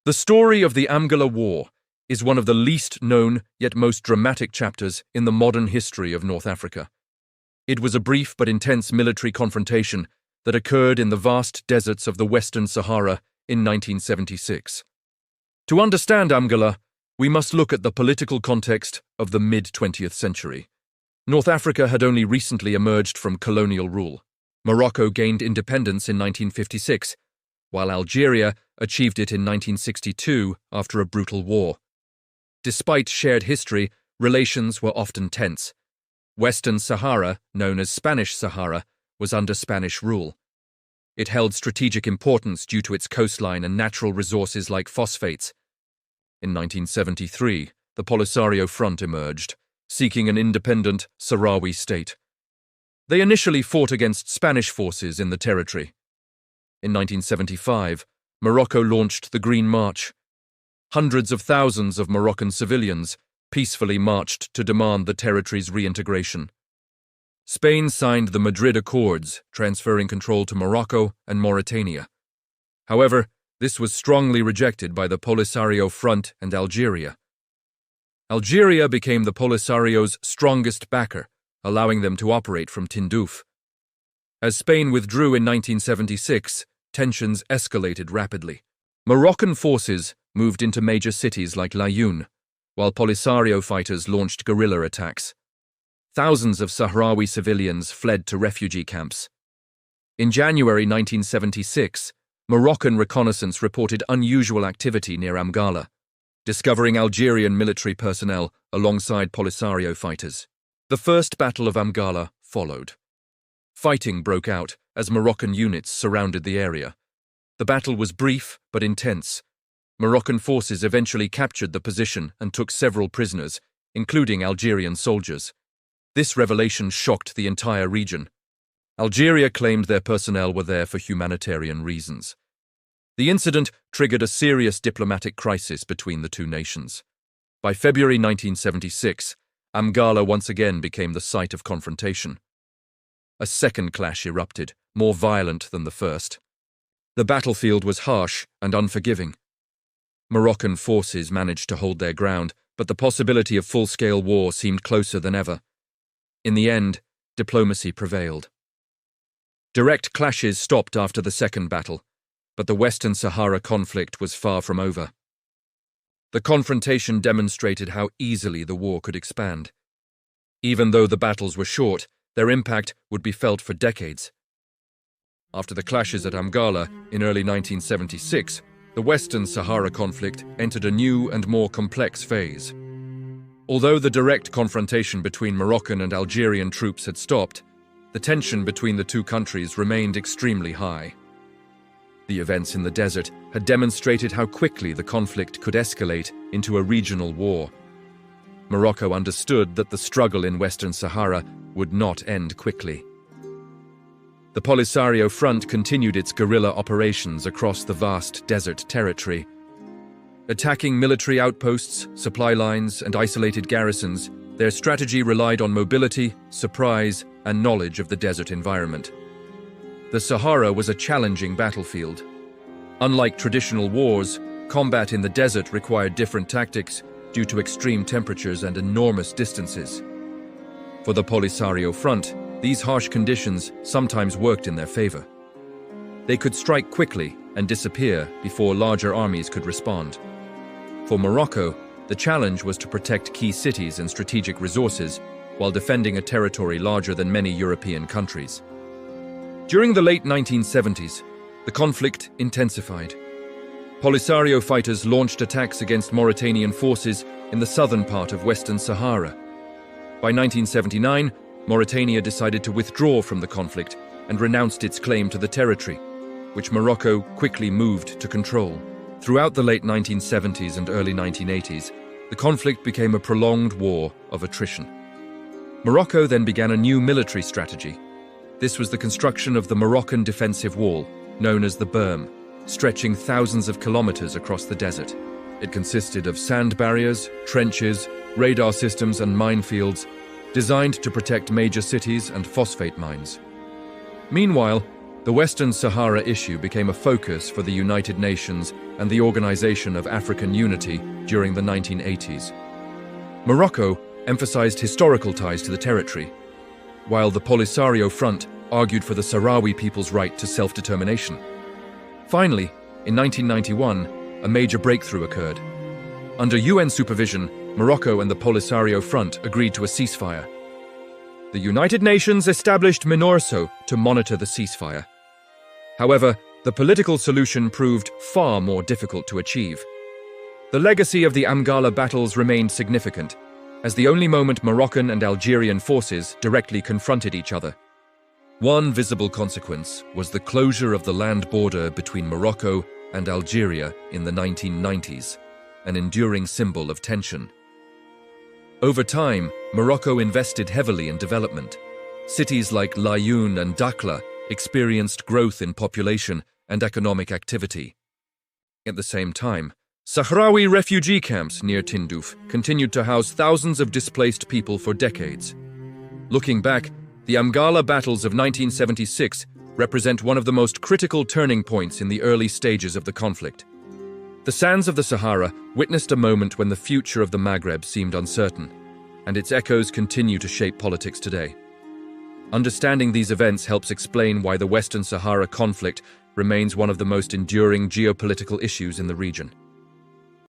The story of the Amgala War is one of the least known yet most dramatic chapters in the modern history of North Africa. It was a brief but intense military confrontation that occurred in the vast deserts of the Western Sahara in 1976. To understand Amgala, we must look at the political context of the mid-20th century. North Africa had only recently emerged from colonial rule. Morocco gained independence in 1956, while Algeria achieved it in 1962 after a brutal war. Despite shared history, relations were often tense. Western Sahara, known as Spanish Sahara, was under Spanish rule. It held strategic importance due to its coastline and natural resources like phosphates. In 1973, the Polisario Front emerged, seeking an independent Sahrawi state. They initially fought against Spanish forces in the territory. In 1975, Morocco launched the Green March. Hundreds of thousands of Moroccan civilians peacefully marched to demand the territory's reintegration. Spain signed the Madrid Accords, transferring control to Morocco and Mauritania. However, this was strongly rejected by the Polisario Front and Algeria. Algeria became the Polisario's strongest backer, allowing them to operate from Tindouf. As Spain withdrew in 1976, tensions escalated rapidly. Moroccan forces moved into major cities like Laayoune, while Polisario fighters launched guerrilla attacks. Thousands of Sahrawi civilians fled to refugee camps. In January 1976, Moroccan reconnaissance reported unusual activity near Amgala, discovering Algerian military personnel alongside Polisario fighters. The First Battle of Amgala followed. Fighting broke out as Moroccan units surrounded the area. The battle was brief but intense. Moroccan forces eventually captured the position and took several prisoners, including Algerian soldiers. This revelation shocked the entire region. Algeria claimed their personnel were there for humanitarian reasons. The incident triggered a serious diplomatic crisis between the two nations. By February 1976, Amgala once again became the site of confrontation. A second clash erupted, more violent than the first. The battlefield was harsh and unforgiving. Moroccan forces managed to hold their ground, but the possibility of full-scale war seemed closer than ever. In the end, diplomacy prevailed. Direct clashes stopped after the second battle, but the Western Sahara conflict was far from over. The confrontation demonstrated how easily the war could expand. Even though the battles were short, their impact would be felt for decades. After the clashes at Amgala in early 1976, the Western Sahara conflict entered a new and more complex phase. Although the direct confrontation between Moroccan and Algerian troops had stopped, the tension between the two countries remained extremely high. The events in the desert had demonstrated how quickly the conflict could escalate into a regional war. Morocco understood that the struggle in Western Sahara would not end quickly. The Polisario Front continued its guerrilla operations across the vast desert territory. Attacking military outposts, supply lines, and isolated garrisons, their strategy relied on mobility, surprise, and knowledge of the desert environment. The Sahara was a challenging battlefield. Unlike traditional wars, combat in the desert required different tactics due to extreme temperatures and enormous distances. For the Polisario Front, these harsh conditions sometimes worked in their favor. They could strike quickly and disappear before larger armies could respond. For Morocco, the challenge was to protect key cities and strategic resources while defending a territory larger than many European countries. During the late 1970s, the conflict intensified. Polisario fighters launched attacks against Mauritanian forces in the southern part of Western Sahara. By 1979, Mauritania decided to withdraw from the conflict and renounced its claim to the territory, which Morocco quickly moved to control. Throughout the late 1970s and early 1980s, the conflict became a prolonged war of attrition. Morocco then began a new military strategy. This was the construction of the Moroccan defensive wall, known as the Berm, stretching thousands of kilometers across the desert. It consisted of sand barriers, trenches, radar systems, and minefields, designed to protect major cities and phosphate mines. Meanwhile, The Western Sahara issue became a focus for the United Nations and the Organization of African Unity during the 1980s. Morocco emphasized historical ties to the territory, while the Polisario Front argued for the Sahrawi people's right to self-determination. Finally, in 1991, a major breakthrough occurred. Under UN supervision, Morocco and the Polisario Front agreed to a ceasefire. The United Nations established MINURSO to monitor the ceasefire. However, the political solution proved far more difficult to achieve. The legacy of the Amgala battles remained significant, as the only moment Moroccan and Algerian forces directly confronted each other. One visible consequence was the closure of the land border between Morocco and Algeria in the 1990s, an enduring symbol of tension. Over time, Morocco invested heavily in development. Cities like Laayoune and Dakhla experienced growth in population and economic activity. At the same time, Sahrawi refugee camps near Tindouf continued to house thousands of displaced people for decades. Looking back, the Amgala battles of 1976 represent one of the most critical turning points in the early stages of the conflict. The sands of the Sahara witnessed a moment when the future of the Maghreb seemed uncertain, and its echoes continue to shape politics today. Understanding these events helps explain why the Western Sahara conflict remains one of the most enduring geopolitical issues in the region.